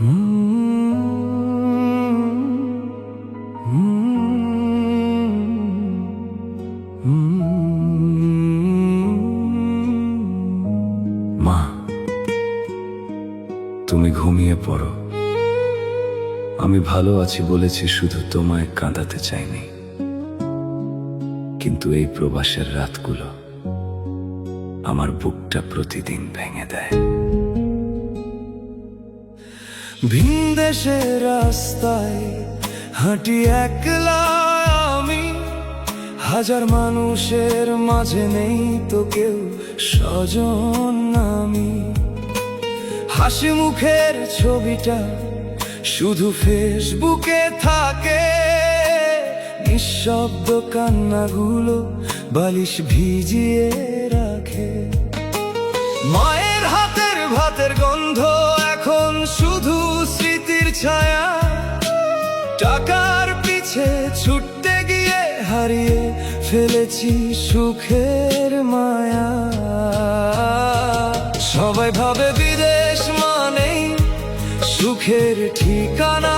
মা, তুমি ঘুমিয়ে পড়ো। আমি ভালো আছি বলেছি, শুধু তোমায় কাঁদাতে চাইনি। কিন্তু এই প্রবাসের রাতগুলো আমার বুকটা প্রতিদিন ভেঙে দেয়। ভিন দেশের রাস্তায় হাঁটি একলা আমি, হাজার মানুষের মাঝে নেই তো কেউ স্বজন। আমি হাসি মুখের ছবিটা শুধু ফেসবুকে থাকে, নিঃশব্দ কান্নাগুলো বালিশ ভিজিয়ে রাখে। মায়ের হাতের ভাতের গন্ধ এখন শুধু স্মৃতির ছায়া, টাকার পিছে ছুটতে গিয়ে হারিয়ে ফেলেছি সুখের মায়া। সবাই ভাবে বিদেশ মানেই সুখের ঠিকানা,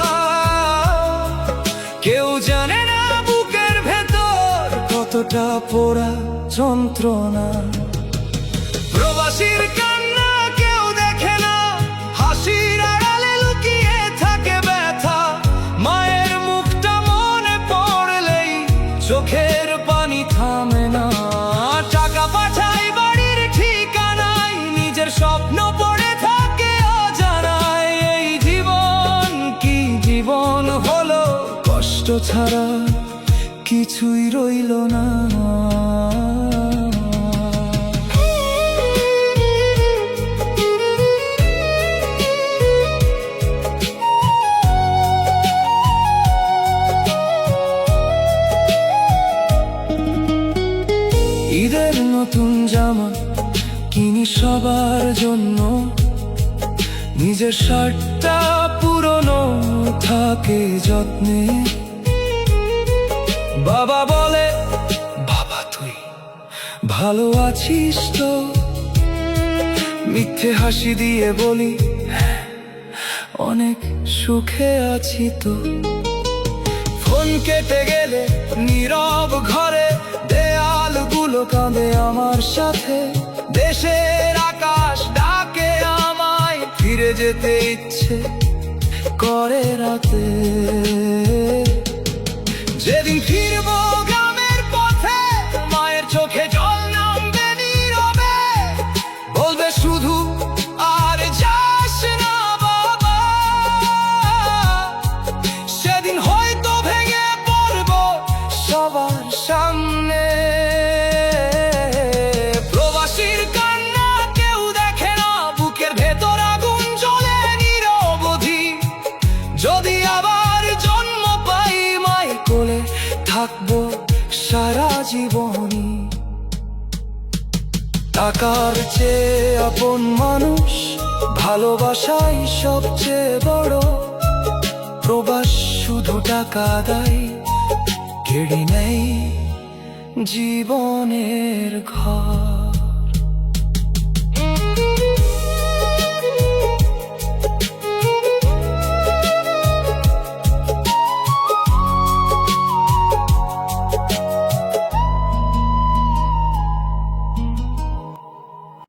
কেউ জানে না বুকের ভেতর কতটা পোড়া যন্ত্রণা। প্রবাসীর কান্না কেউ দেখে না, হাসির আড়ালে লুকিয়ে থাকে ব্যথা। মায়ের মুখটা মনে পড়লেই চোখের পানি থামে না। টাকা পাঠাই বাড়ির ঠিকানায়, নিজের স্বপ্ন পড়ে থাকে অজানায়। এই জীবন কি জীবন হলো, কষ্ট ছাড়া কিছুই রইল না। ঈদের নতুন জামা কিনি সবার জন্য, নিজের শার্টটা পুরনো থাকে যত্নে। বাবা বলে, বাবা তুই ভালো আছিস তো? মিথ্যে হাসি দিয়ে বলি, হ্যাঁ অনেক সুখে আছি তো। ফোন কেটে গেলে নীরব ঘরে দেয়ালগুলো কাঁদে আমার সাথে। দেশের আকাশ ডাকে আমায়, ফিরে যেতে ইচ্ছে করে রাতে। যেদিন ফিরবো গ্রামের পথে, মায়ের চোখে জল নামবে নীরবে, বলবে শুধু আর যাস না বাবা। সেদিন হয়তো ভেঙে পড়বো সবার সামনে। প্রবাসীর কান্না কেউ দেখে না, বুকের ভেতর আগুন জ্বলে নিরবধি। যদি আবার জন্ম পাই মায়ের কোলে, থাকবো সারা জীবনই। টাকার চেয়ে আপন মানুষ, ভালোবাসাই সবচেয়ে বড়। প্রবাস শুধু টাকা দেয়, কেড়ে নেই জীবনের ঘর।